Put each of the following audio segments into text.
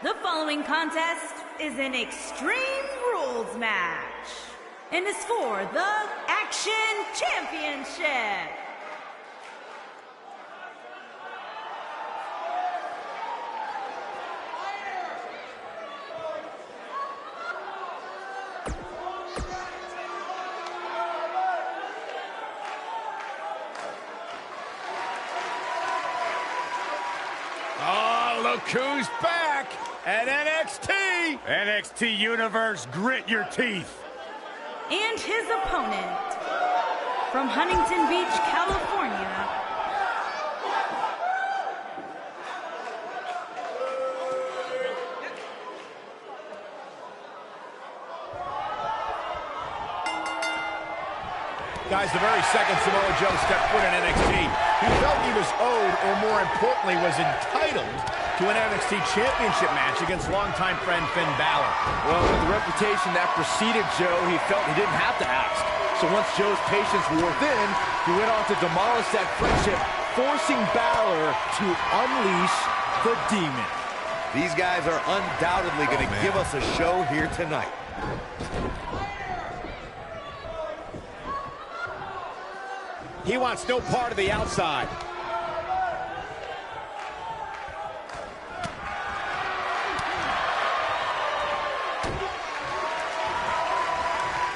The following contest is an Extreme Rules match and is for the Action Championship. Oh, look who's back at NXT! NXT Universe, grit your teeth. And his opponent, from Huntington Beach, California, Guys, the very second Samoa Joe stepped foot in NXT, he felt he was owed, or more importantly, was entitled to an NXT Championship match against longtime friend Finn Balor. Well, with the reputation that preceded Joe, he felt he didn't have to ask. So once Joe's patience wore thin, he went on to demolish that friendship, forcing Balor to unleash the demon. These guys are undoubtedly going to give us a show here tonight. He wants no part of the outside.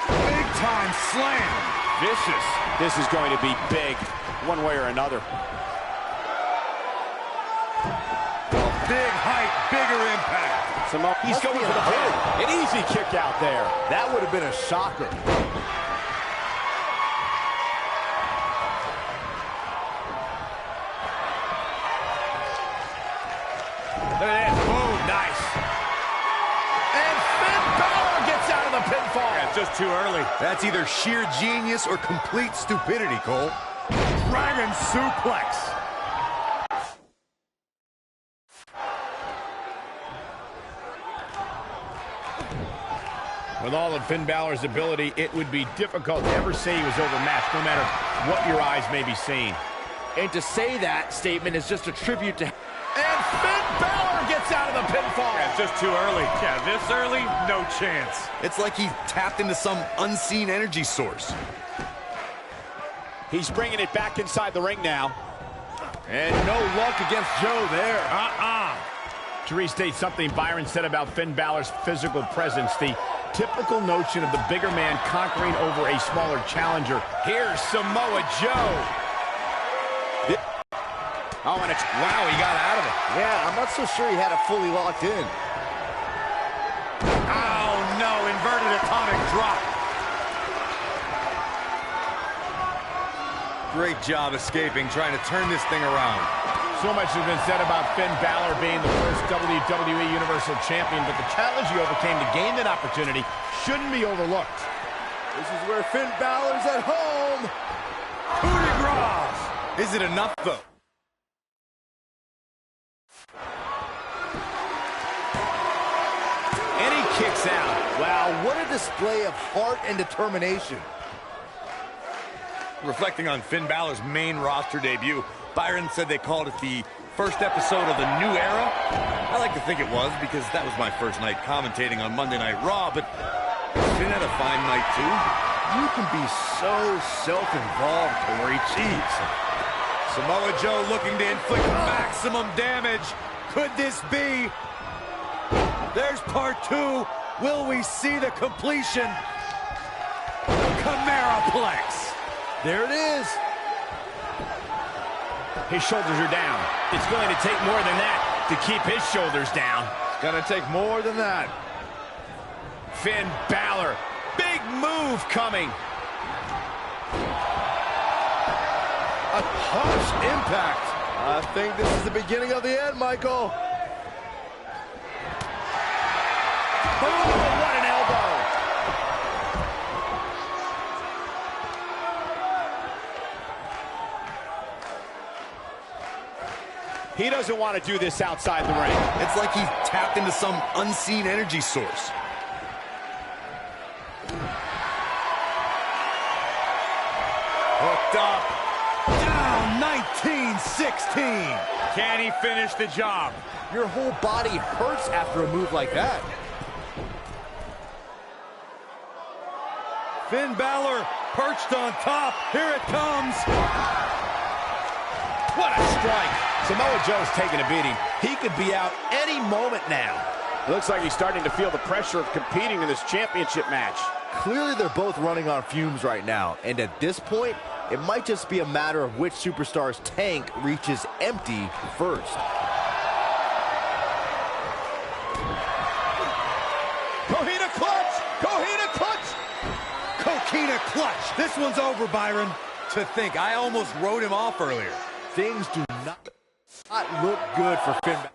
Big time slam. Vicious. This is going to be big, one way or another. Big height, bigger impact. He's going for the pin. An easy kick out there. That would have been a shocker. Look at that. Boom. Nice. And Finn Balor gets out of the pinfall. Yeah, just too early. That's either sheer genius or complete stupidity, Cole. Dragon suplex. With all of Finn Balor's ability, it would be difficult to ever say he was overmatched, no matter what your eyes may be seeing. And to say that statement is just a tribute to... And Finn Balor gets out of the pinfall. Yeah, just too early. Yeah, this early, no chance. It's like he tapped into some unseen energy source. He's bringing it back inside the ring now. And no luck against Joe there. To restate something Byron said about Finn Balor's physical presence, the typical notion of the bigger man conquering over a smaller challenger. Here's Samoa Joe. Oh, and it's, wow, he got out of it. Yeah, I'm not so sure he had it fully locked in. Oh, no, inverted atomic drop. Great job escaping, trying to turn this thing around. So much has been said about Finn Balor being the first WWE Universal Champion, but the challenge he overcame to gain that opportunity shouldn't be overlooked. This is where Finn Balor's at home. Coup de grace. Is it enough, though? And he kicks out. Wow, what a display of heart and determination. Reflecting on Finn Balor's main roster debut, Byron said they called it the first episode of the new era. I like to think it was, because that was my first night commentating on Monday Night Raw, but Finn had a fine night too. You can be so self-involved, Corey. Jeez. Samoa Joe looking to inflict maximum damage. Could this be? There's part two. Will we see the completion? Chimeraplex. There it is. His shoulders are down. It's going to take more than that to keep his shoulders down. It's going to take more than that. Finn Balor. Big move coming. A harsh impact. I think this is the beginning of the end, Michael. Oh, what an elbow. He doesn't want to do this outside the ring. It's like he tapped into some unseen energy source. Hooked up. Down 19 Can he finish the job? Your whole body hurts after a move like that. Finn Balor perched on top. Here it comes. What a strike. Samoa Joe's taking a beating. He could be out any moment now. It looks like he's starting to feel the pressure of competing in this championship match. Clearly, they're both running on fumes right now. And at this point, it might just be a matter of which superstar's tank reaches empty first. Coquina clutch! Coquina clutch! Coquina clutch! This one's over, Byron. To think, I almost wrote him off earlier. Things do not look good for Finn Balor.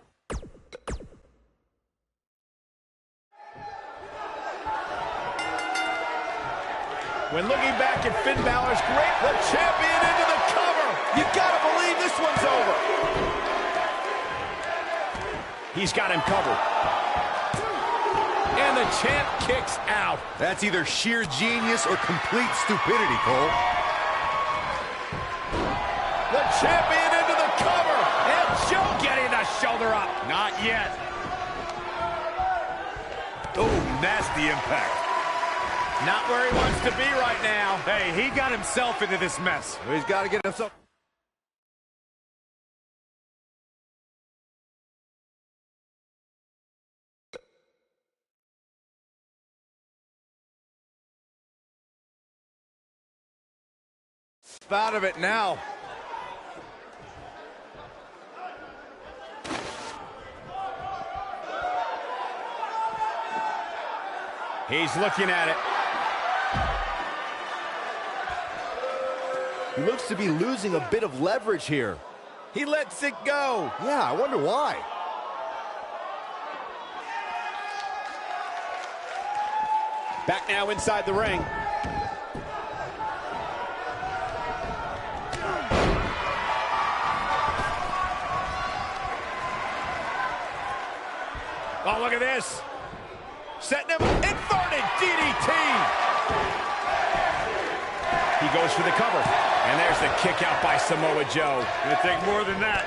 When looking back at Finn Balor's great, the champion into the cover. You gotta believe this one's over. He's got him covered. And the champ kicks out. That's either sheer genius or complete stupidity, Cole. The champion into the cover. And Joe getting the shoulder up. Not yet. Oh, nasty impact. Not where he wants to be right now. Hey, he got himself into this mess. He's got to get himself. Out of it now. He's looking at it. He looks to be losing a bit of leverage here. He lets it go. Yeah, I wonder why. Back now inside the ring. Oh, look at this. Setting him, inverted DDT. He goes for the cover. And there's the kick out by Samoa Joe. Gonna take more than that.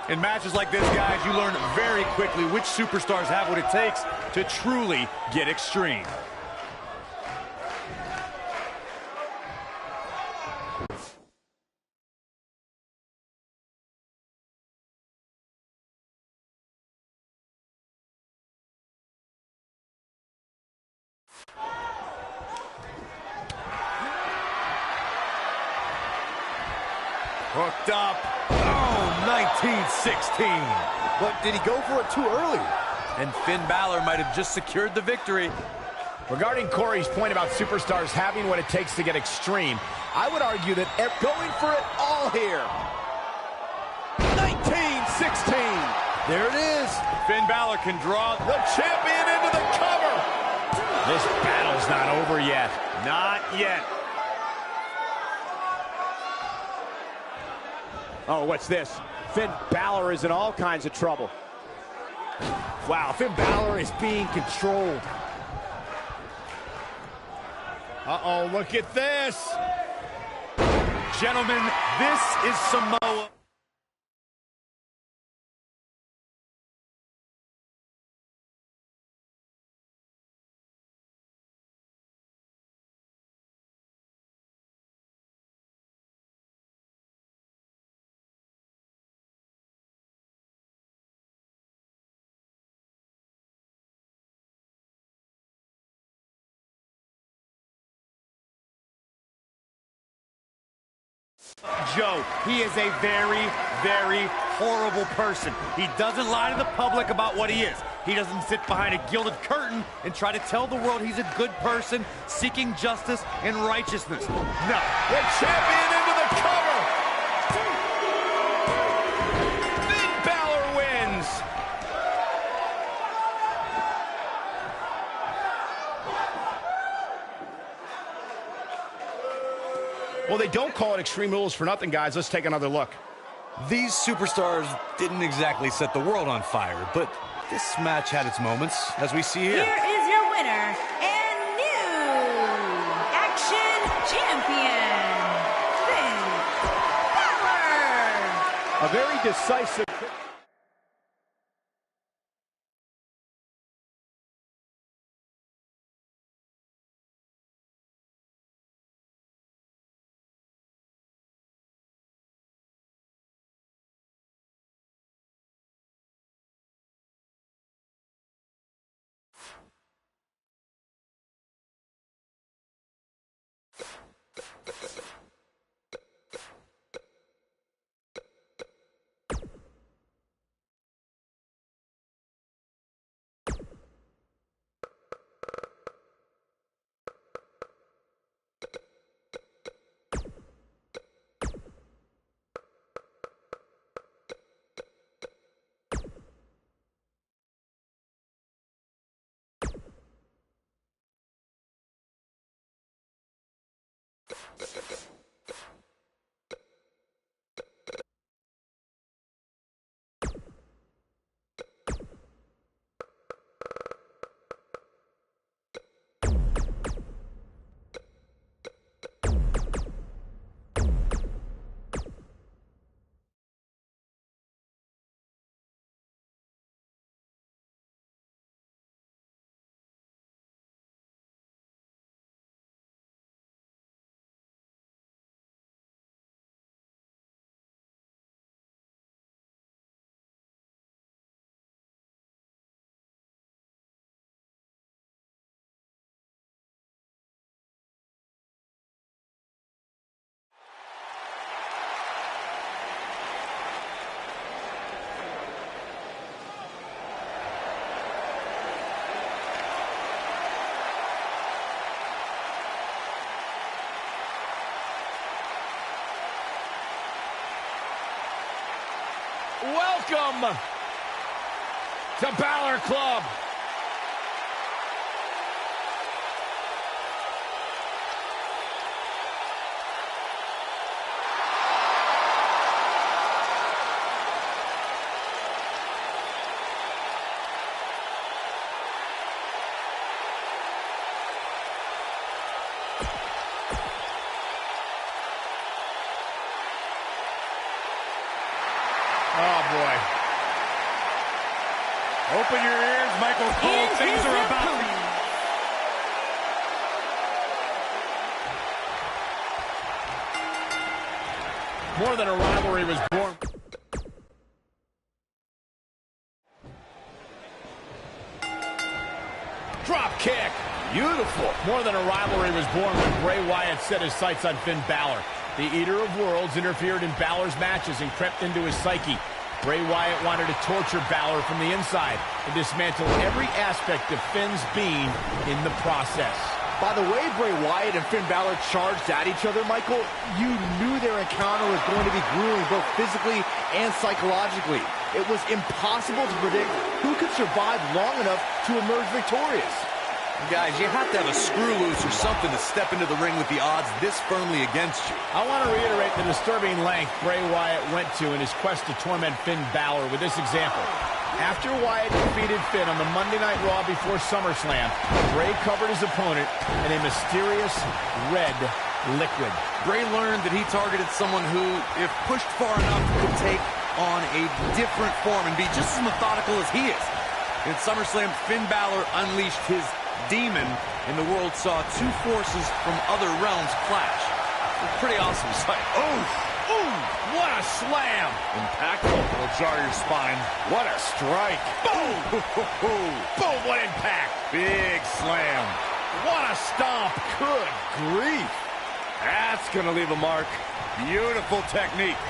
In matches like this, guys, you learn very quickly which superstars have what it takes to truly get extreme. Hooked up. Oh, 1916. But did he go for it too early? And Finn Balor might have just secured the victory. Regarding Corey's point about superstars having what it takes to get extreme, I would argue that going for it all here. 1916. There it is. Finn Balor can draw The champion into the cover. This battle's not over yet. Not yet. Oh, what's this? Finn Balor is in all kinds of trouble. Wow, Finn Balor is being controlled. Uh-oh, look at this. Gentlemen, this is Samoa. Joe, he is a very, very horrible person. He doesn't lie to the public about what he is. He doesn't sit behind a gilded curtain and try to tell the world he's a good person seeking justice and righteousness. No. The champion into the cover. Finn Balor wins. Well, they don't call it Extreme Rules for nothing, guys. Let's take another look. These superstars didn't exactly set the world on fire, but this match had its moments, as we see here. Here is your winner and new Action Champion, Finn Balor. A very decisive... Welcome to Balor Club. Oh, boy. Open your ears, Michael Cole. And Things his are about opponent. to... More than a rivalry was born. Drop kick. Beautiful. More than a rivalry was born when Bray Wyatt set his sights on Finn Balor. The Eater of Worlds interfered in Balor's matches and crept into his psyche. Bray Wyatt wanted to torture Balor from the inside and dismantle every aspect of Finn's being in the process. By the way Bray Wyatt and Finn Balor charged at each other, Michael, you knew their encounter was going to be grueling both physically and psychologically. It was impossible to predict who could survive long enough to emerge victorious. Guys, you have to have a screw loose or something to step into the ring with the odds this firmly against you. I want to reiterate the disturbing length Bray Wyatt went to in his quest to torment Finn Balor with this example. After Wyatt defeated Finn on the Monday Night Raw before SummerSlam, Bray covered his opponent in a mysterious red liquid. Bray learned that he targeted someone who, if pushed far enough, could take on a different form and be just as methodical as he is. In SummerSlam, Finn Balor unleashed his demon, and the world saw two forces from other realms clash. A pretty awesome sight. Ooh, what a slam! Impactful. Will jar your spine. What a strike! Boom! Boom, what impact! Big slam. What a stomp! Good grief! That's going to leave a mark. Beautiful technique.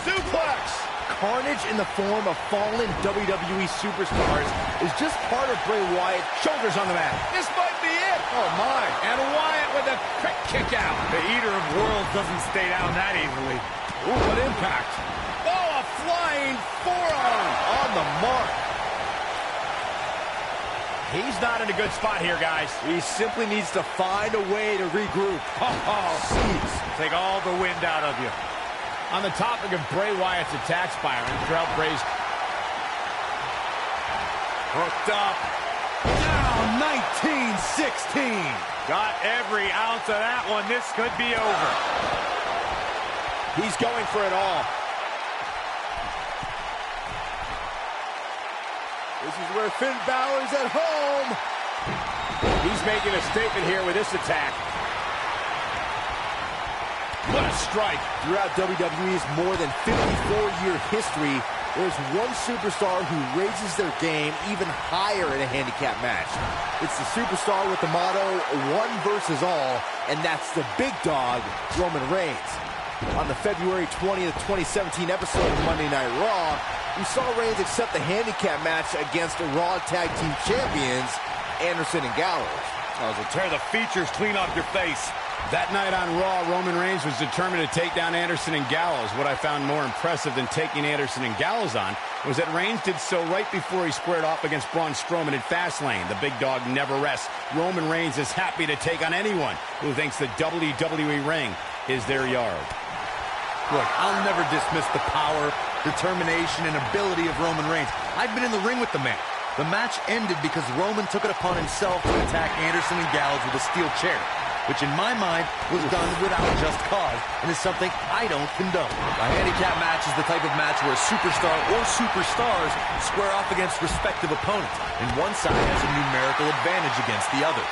Suplex! Carnage in the form of fallen WWE superstars is just part of Bray Wyatt. Shoulders on the mat. This might be it. Oh, my. And Wyatt with a quick kick out. The Eater of Worlds doesn't stay down that easily. Ooh, what impact. Oh, a flying forearm on the mark. He's not in a good spot here, guys. He simply needs to find a way to regroup. Oh, Jeez. Take all the wind out of you. On the topic of Bray Wyatt's attacks, Byron, throughout Bray's... Hooked up. Down 19-16. Got every ounce of that one. This could be over. He's going for it all. This is where Finn Balor's at home. He's making a statement here with this attack. What a strike. Throughout WWE's more than 54-year history, there's one superstar who raises their game even higher in a handicap match. It's the superstar with the motto, one versus all, and that's the big dog, Roman Reigns. On the February 20th, 2017 episode of Monday Night Raw, we saw Reigns accept the handicap match against Raw Tag Team Champions, Anderson and Gallows. Oh, so tear the features clean off your face. That night on Raw, Roman Reigns was determined to take down Anderson and Gallows. What I found more impressive than taking Anderson and Gallows on was that Reigns did so right before he squared off against Braun Strowman at Fastlane. The big dog never rests. Roman Reigns is happy to take on anyone who thinks the WWE ring is their yard. Look, I'll never dismiss the power, determination, and ability of Roman Reigns. I've been in the ring with the man. The match ended because Roman took it upon himself to attack Anderson and Gallows with a steel chair, which in my mind was done without just cause and is something I don't condone. A handicap match is the type of match where a superstar or superstars square off against respective opponents, and one side has a numerical advantage against the other.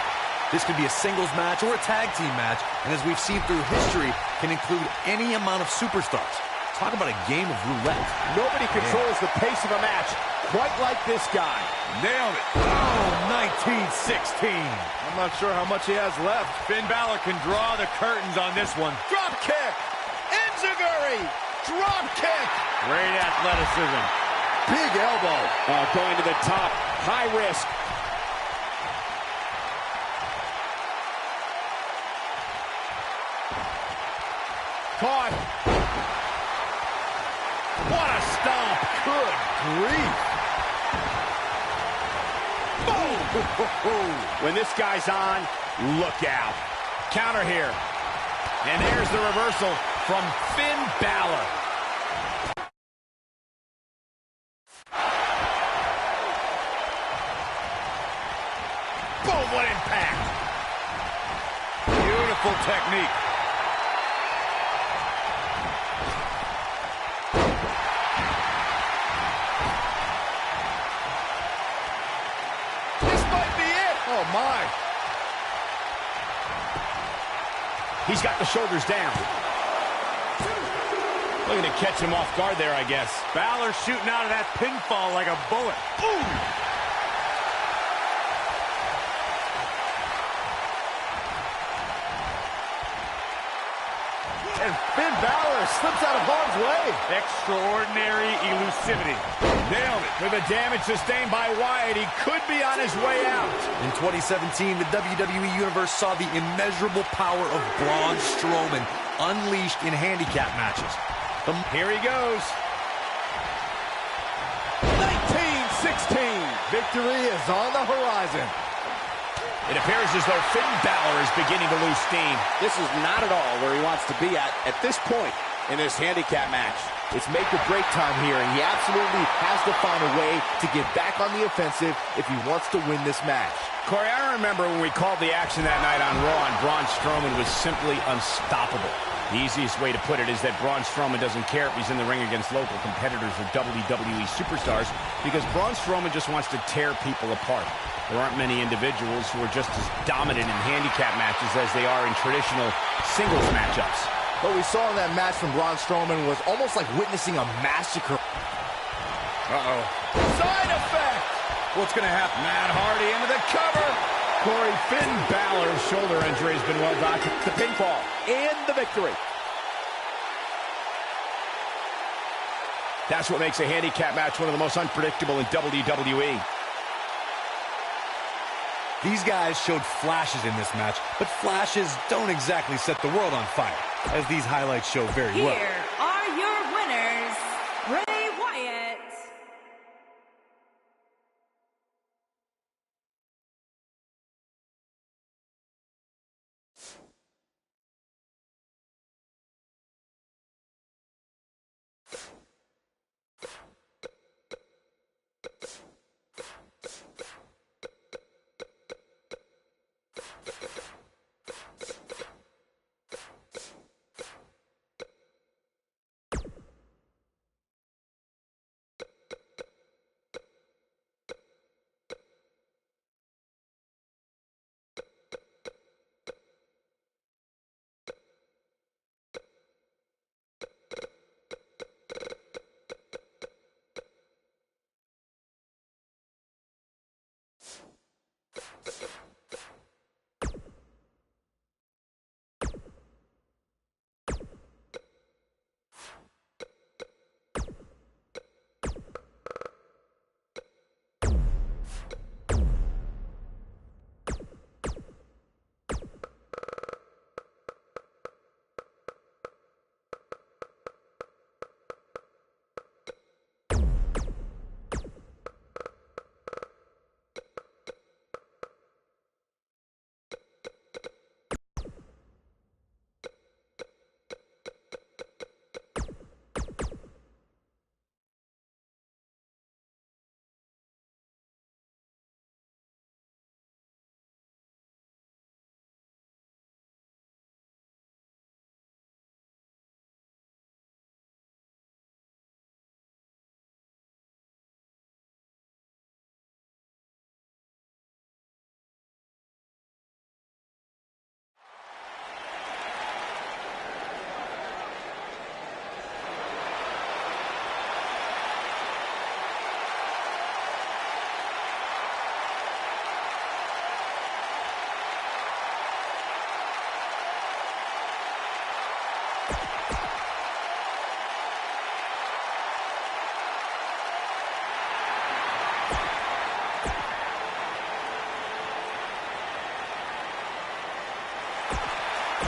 This could be a singles match or a tag team match, and as we've seen through history, can include any amount of superstars. Talk about a game of roulette. Nobody controls the pace of a match quite like this guy. Nailed it. Oh, 19-16. I'm not sure how much he has left. Finn Balor can draw the curtains on this one. Drop kick. Enziguri. Drop kick. Great athleticism. Big elbow. Going to the top. High risk. Caught. What a stomp. Good grief. Boom. When this guy's on, look out. Counter here. And there's the reversal from Finn Balor. Boom, what impact. Beautiful technique. Oh, my. He's got the shoulders down. Looking to catch him off guard there, I guess. Balor shooting out of that pinfall like a bullet. Boom! And Finn Balor slips out of harm's way. Extraordinary elusivity. Nailed it. With the damage sustained by Wyatt, he could be on his way out. In 2017, the WWE Universe saw the immeasurable power of Braun Strowman unleashed in handicap matches. Here he goes. 19-16. Victory is on the horizon. It appears as though Finn Balor is beginning to lose steam. This is not at all where he wants to be at this point in this handicap match. It's make or break time here, and he absolutely has to find a way to get back on the offensive if he wants to win this match. Corey, I remember when we called the action that night on Raw, and Braun Strowman was simply unstoppable. The easiest way to put it is that Braun Strowman doesn't care if he's in the ring against local competitors or WWE superstars, because Braun Strowman just wants to tear people apart. There aren't many individuals who are just as dominant in handicap matches as they are in traditional singles matchups. What we saw in that match from Braun Strowman was almost like witnessing a massacre. Uh-oh. Side effect. What's going to happen? Matt Hardy into the cover. Corey, Finn Balor's shoulder injury has been well documented. The pinfall and the victory. That's what makes a handicap match one of the most unpredictable in WWE. These guys showed flashes in this match, but flashes don't exactly set the world on fire, as these highlights show very well. Here are your winners, Bray Wyatt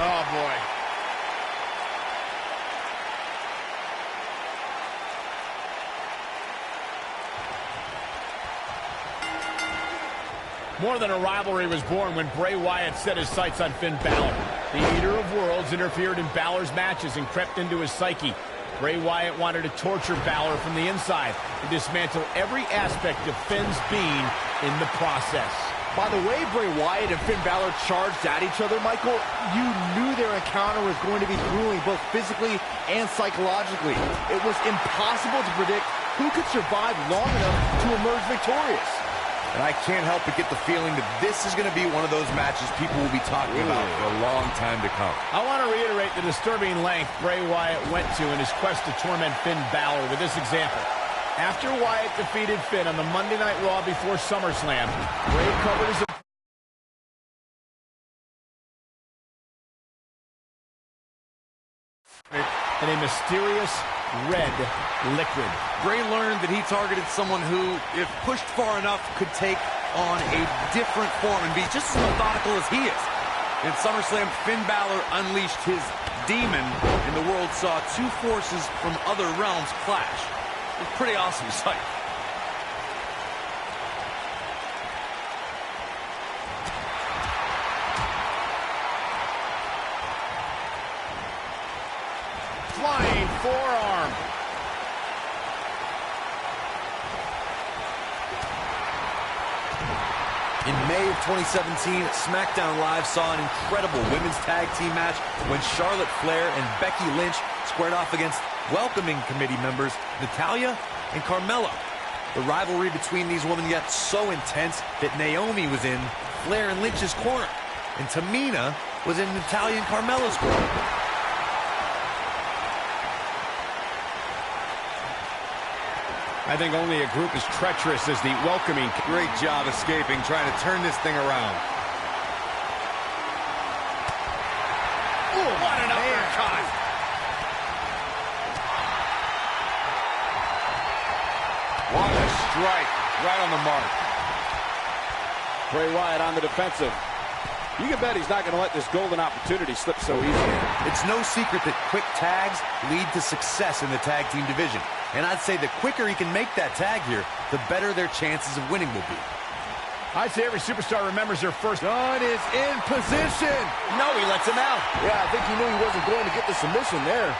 Oh, boy. More than a rivalry was born when Bray Wyatt set his sights on Finn Balor. The Eater of Worlds interfered in Balor's matches and crept into his psyche. Bray Wyatt wanted to torture Balor from the inside to dismantle every aspect of Finn's being in the process. By the way Bray Wyatt and Finn Balor charged at each other, Michael, you knew their encounter was going to be grueling, both physically and psychologically. It was impossible to predict who could survive long enough to emerge victorious. And I can't help but get the feeling that this is going to be one of those matches people will be talking about for a long time to come. I want to reiterate the disturbing length Bray Wyatt went to in his quest to torment Finn Balor with this example. After Wyatt defeated Finn on the Monday Night Raw before SummerSlam, Bray covered his in a mysterious red liquid. Bray learned that he targeted someone who, if pushed far enough, could take on a different form and be just as methodical as he is. In SummerSlam, Finn Balor unleashed his demon, and the world saw two forces from other realms clash. It was a pretty awesome sight. Flying forearm. In May of 2017, SmackDown Live saw an incredible women's tag team match when Charlotte Flair and Becky Lynch squared off against welcoming committee members Natalya and Carmella. The rivalry between these women got so intense that Naomi was in Flair and Lynch's corner, and Tamina was in Natalya and Carmella's corner. I think only a group as treacherous as the welcoming. Great job escaping, trying to turn this thing around. Ooh, what an uppercut! What a strike, right on the mark. Bray Wyatt on the defensive. You can bet he's not going to let this golden opportunity slip so easily. It's no secret that quick tags lead to success in the tag team division. And I'd say the quicker he can make that tag here, the better their chances of winning will be. I'd say every superstar remembers their first. Dunn is in position. No, he lets him out. Yeah, I think he knew he wasn't going to get the submission there.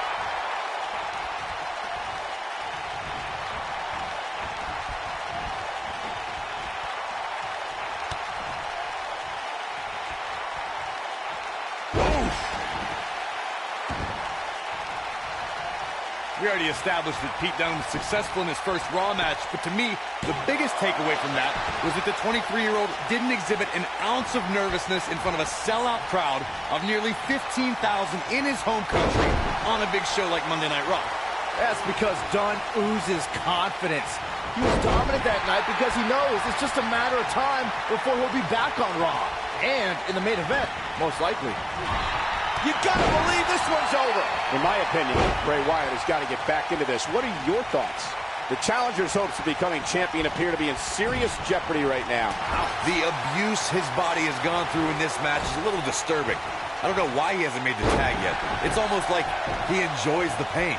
We already established that Pete Dunne was successful in his first Raw match, but to me, the biggest takeaway from that was that the 23-year-old didn't exhibit an ounce of nervousness in front of a sellout crowd of nearly 15,000 in his home country on a big show like Monday Night Raw. That's because Dunn oozes confidence. He was dominant that night because he knows it's just a matter of time before he'll be back on Raw. And in the main event, most likely. You gotta believe this one's over. In my opinion, Bray Wyatt has got to get back into this. What are your thoughts? The challenger's hopes of becoming champion appear to be in serious jeopardy right now. The abuse his body has gone through in this match is a little disturbing. I don't know why he hasn't made the tag yet. It's almost like he enjoys the pain.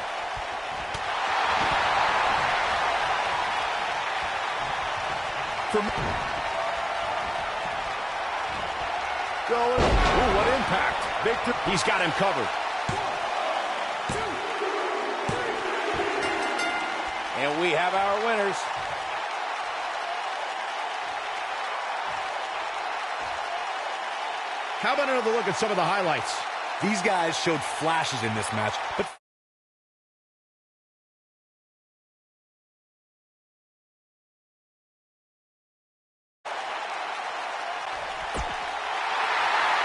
Ooh, what impact. Victor. He's got him covered. And we have our winners. How about another look at some of the highlights? These guys showed flashes in this match, but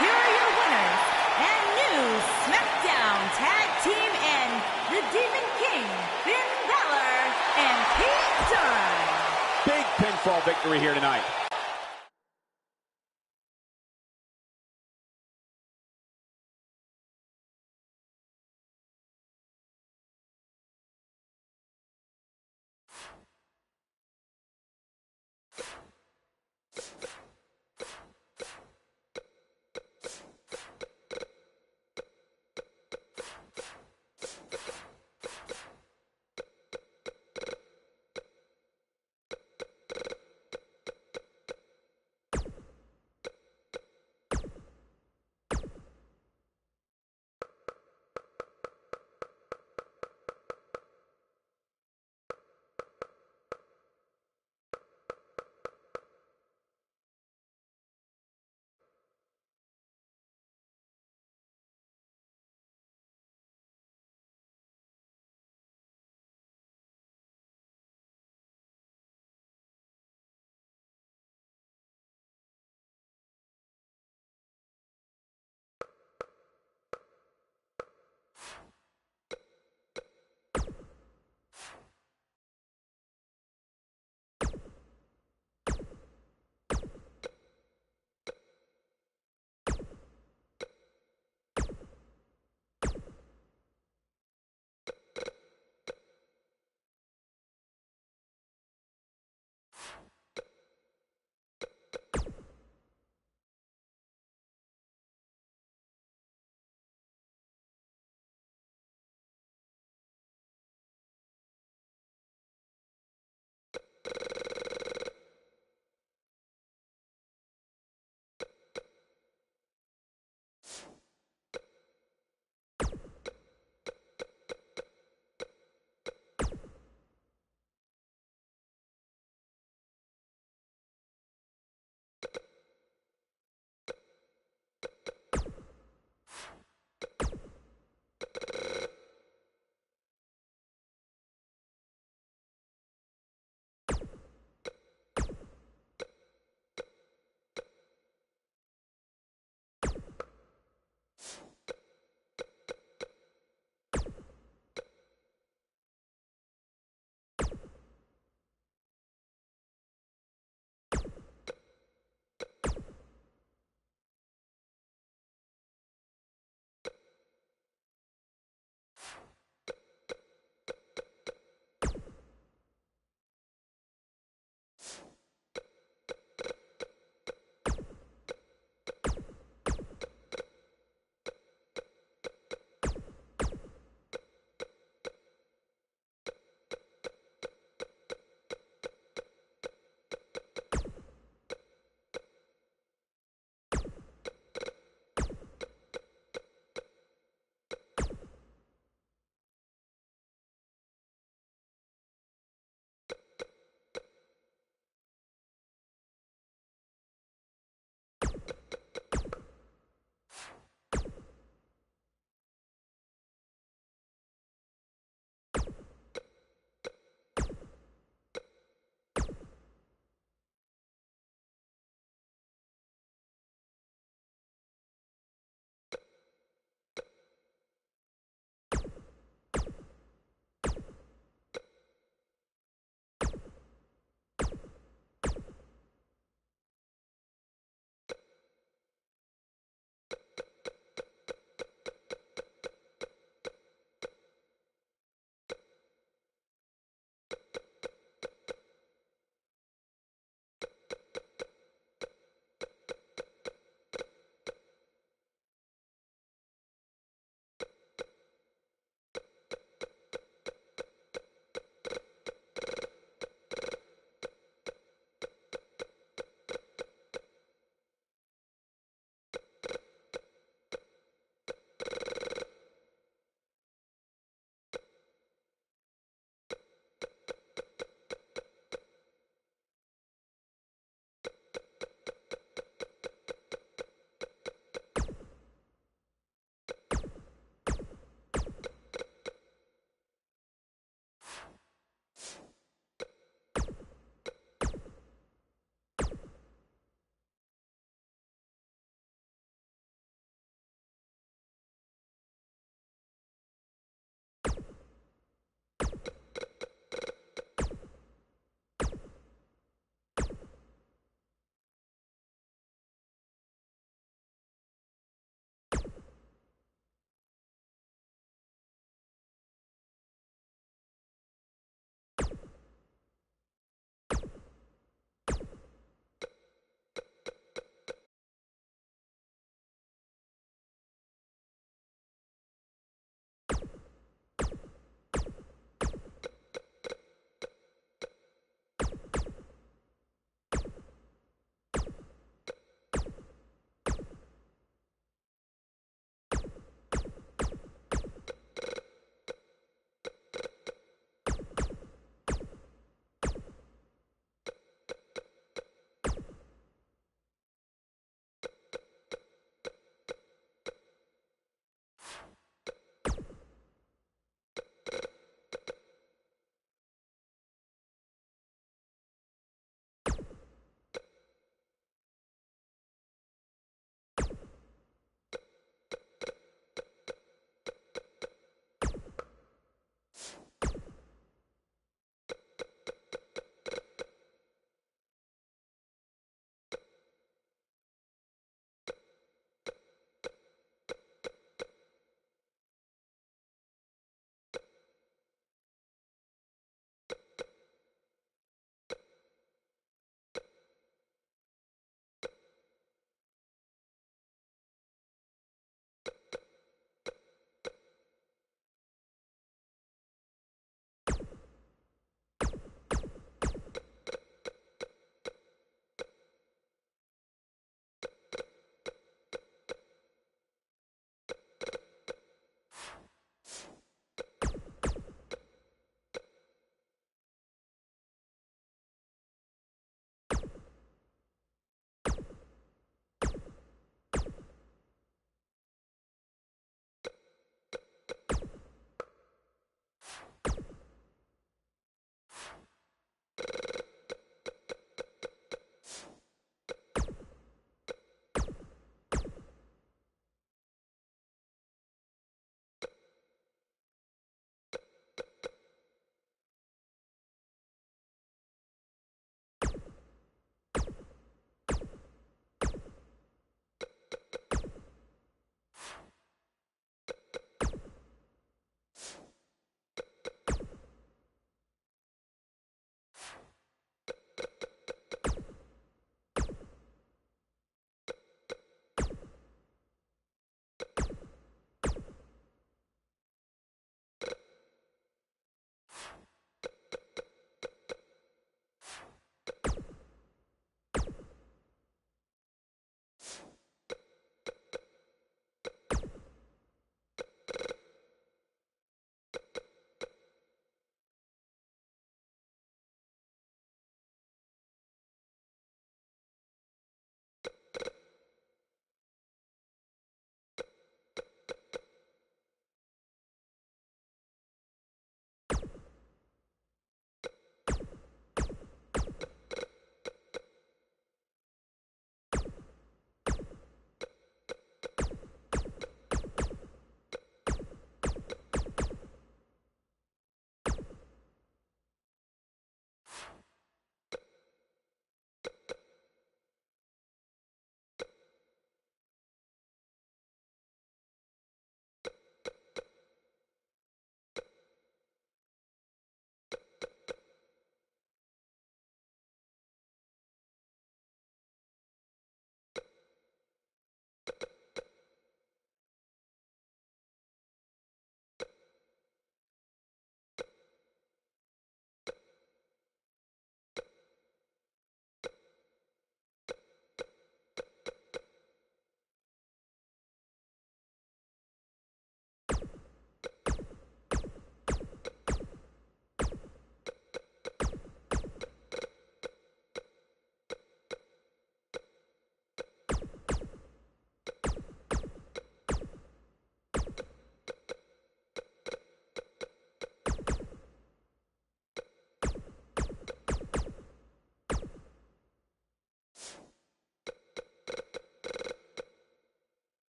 Here are your winners and new SmackDown Tag Team and the Demon King, Finn Balor and Pete Dunne. Big pinfall victory here tonight.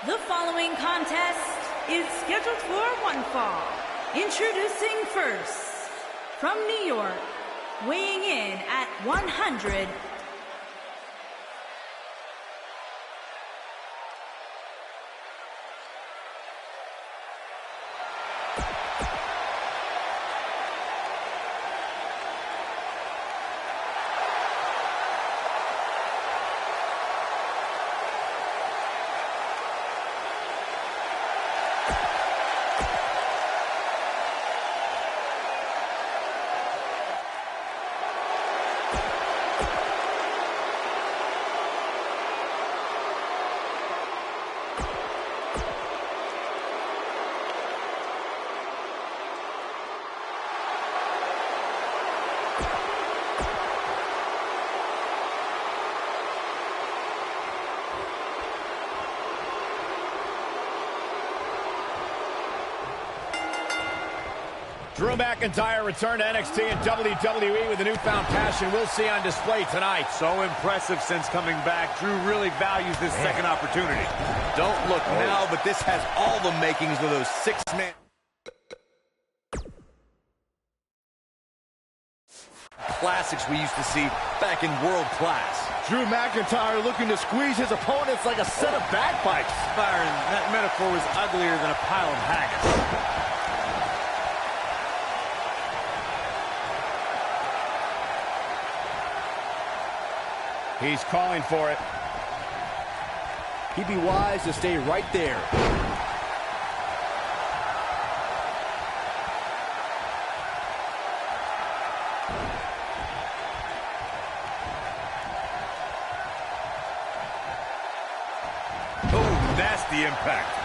The following contest is scheduled for one fall. Introducing first, from New York, weighing in at 100. Drew McIntyre returned to NXT and WWE with a newfound passion we'll see on display tonight. So impressive since coming back. Drew really values this second opportunity. Don't look now, but this has all the makings of those six-man classics we used to see back in world class. Drew McIntyre looking to squeeze his opponents like a set of bagpipes. Byron, that metaphor was uglier than a pile of haggis. He's calling for it. He'd be wise to stay right there. Oh, nasty impact.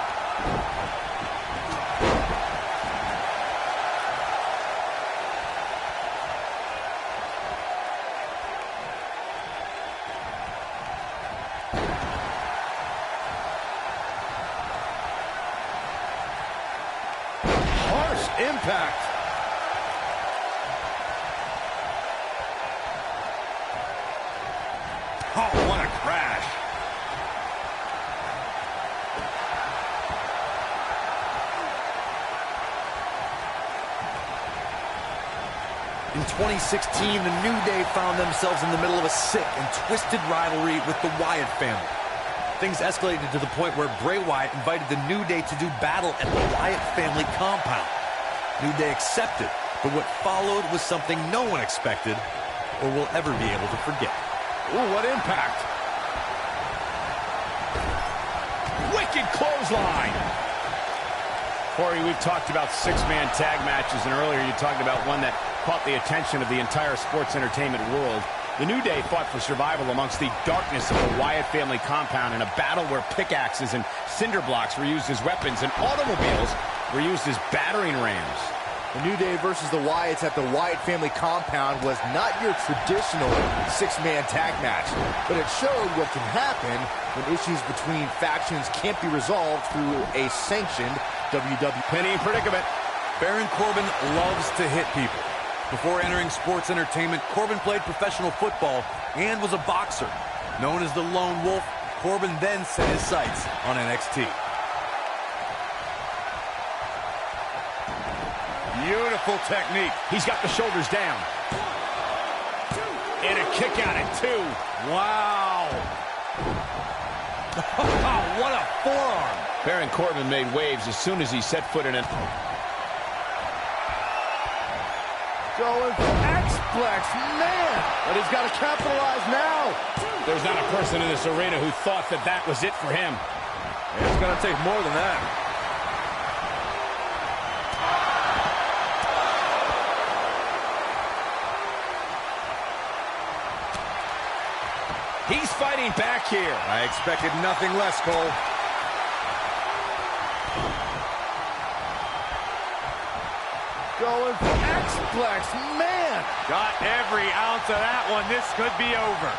Impact. Oh, what a crash. 2016, the New Day found themselves in the middle of a sick and twisted rivalry with the Wyatt family. Things escalated to the point where Bray Wyatt invited the New Day to do battle at the Wyatt family compound. New Day accepted, but what followed was something no one expected or will ever be able to forget. Ooh, what impact! Wicked clothesline! Corey, we've talked about six-man tag matches, and earlier you talked about one that caught the attention of the entire sports entertainment world. The New Day fought for survival amongst the darkness of the Wyatt family compound in a battle where pickaxes and cinder blocks were used as weapons and automobiles were used as battering rams. The New Day versus the Wyatts at the Wyatt family compound was not your traditional six-man tag match, but it showed what can happen when issues between factions can't be resolved through a sanctioned WWE Penny predicament. Baron Corbin loves to hit people. Before entering sports entertainment, Corbin played professional football and was a boxer. Known as the Lone Wolf, Corbin then set his sights on NXT. Beautiful technique. He's got the shoulders down. And a kick out at 2. Wow. What a forearm. Baron Corbin made waves as soon as he set foot in it. Going for X-Plex, man! But he's got to capitalize now. There's not a person in this arena who thought that that was it for him. It's going to take more than that. He's fighting back here. I expected nothing less, Cole. Going for X-Plex, man! Got every ounce of that one. This could be over.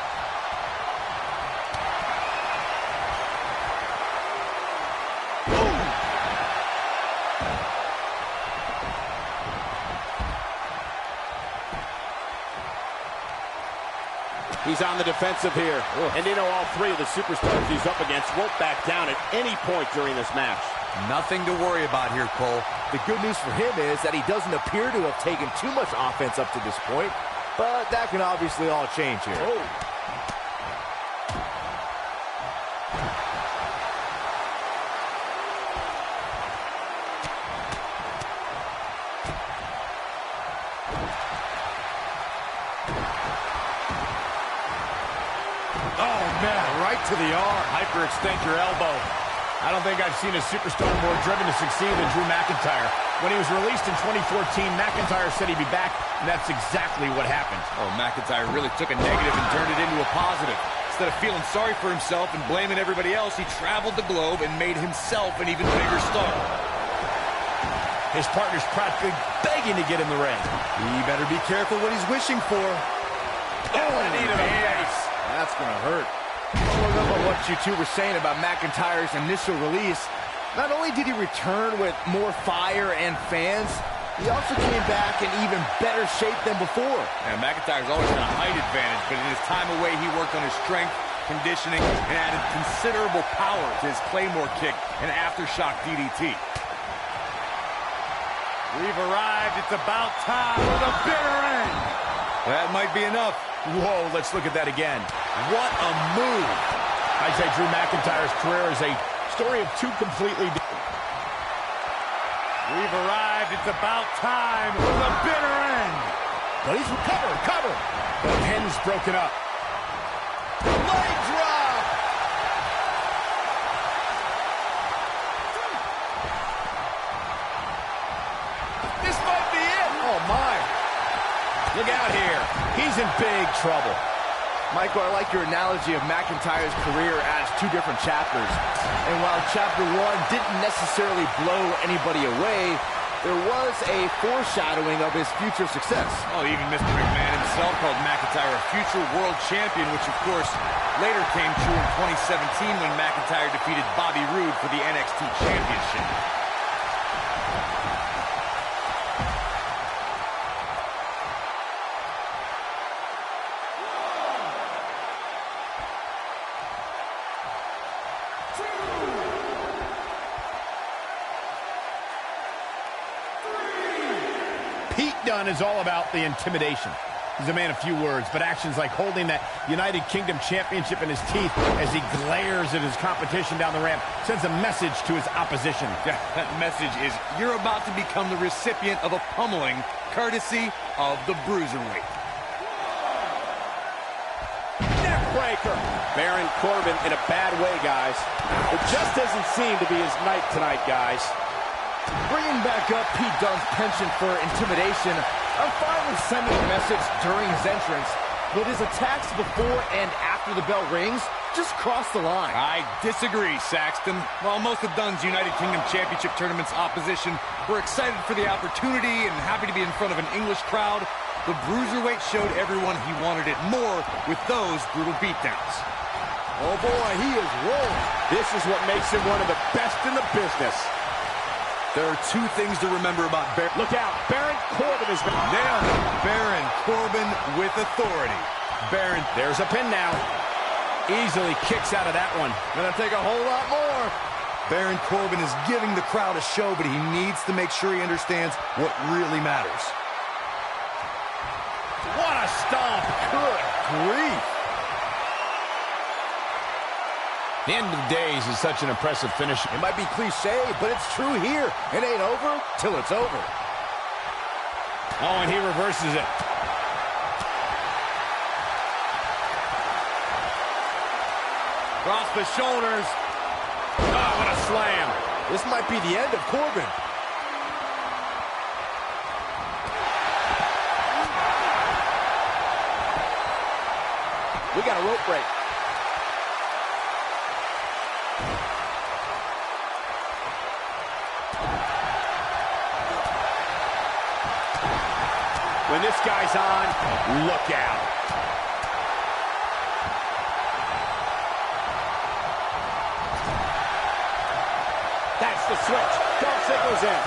He's on the defensive here. And you know all three of the superstars he's up against won't back down at any point during this match. Nothing to worry about here, Cole. The good news for him is that he doesn't appear to have taken too much offense up to this point, but that can obviously all change here. Oh, man, right to the arm. Hyperextend your elbow. I don't think I've seen a superstar more driven to succeed than Drew McIntyre. When he was released in 2014, McIntyre said he'd be back, and that's exactly what happened. Oh, McIntyre really took a negative and turned it into a positive. Instead of feeling sorry for himself and blaming everybody else, he traveled the globe and made himself an even bigger star. His partner's practically begging to get in the ring. He better be careful what he's wishing for. Oh, a knee to the face. That's going to hurt. Following up on what you two were saying about McIntyre's initial release, not only did he return with more fire and fans, he also came back in even better shape than before. Yeah, McIntyre's always had a height advantage, but in his time away, he worked on his strength, conditioning, and added considerable power to his Claymore kick and aftershock DDT. We've arrived. It's about time for the bitter end. That might be enough. Whoa, let's look at that again. What a move. I say Drew McIntyre's career is a story of two completely different. We've arrived. It's about time for the bitter end. But he's cover. The pin's broken up. Leg drop! This might be it! Oh, my. Look out here. He's in big trouble. Michael, I like your analogy of McIntyre's career as two different chapters. And while chapter 1 didn't necessarily blow anybody away, there was a foreshadowing of his future success. Oh, even Mr. McMahon himself called McIntyre a future world champion, which of course later came true in 2017 when McIntyre defeated Bobby Roode for the NXT Championship. done is all about the intimidation. He's a man of few words, but actions like holding that United Kingdom Championship in his teeth as he glares at his competition down the ramp sends a message to his opposition. Yeah, that message is you're about to become the recipient of a pummeling courtesy of the Bruiserweight. Neckbreaker. Baron Corbin in a bad way, guys. It just doesn't seem to be his night tonight, guys. Bringing back up Pete Dunne's penchant for intimidation, I'm fine with sending a message during his entrance, but his attacks before and after the bell rings just cross the line. I disagree, Saxton. While most of Dunne's United Kingdom Championship Tournament's opposition were excited for the opportunity and happy to be in front of an English crowd, the Bruiserweight showed everyone he wanted it more with those brutal beatdowns. Oh boy, he is rolling. This is what makes him one of the best in the business. There are two things to remember about Baron. Look out, Baron Corbin is Nailed it. Baron Corbin with authority. Baron, there's a pin now. Easily kicks out of that one. Gonna take a whole lot more. Baron Corbin is giving the crowd a show, but he needs to make sure he understands what really matters. What a stomp. Good grief. The end of days is such an impressive finish. It might be cliche, but it's true here. It ain't over till it's over. Oh, and he reverses it. Across the shoulders. Oh, what a slam. This might be the end of Corbin. We got a rope break. When this guy's on, look out. That's the switch. Dolph Ziggler's in.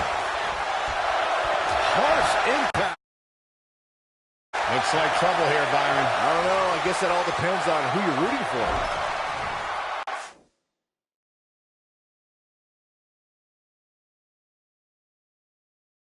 Harsh impact. Looks like trouble here, Byron. I don't know. I guess that all depends on who you're rooting for.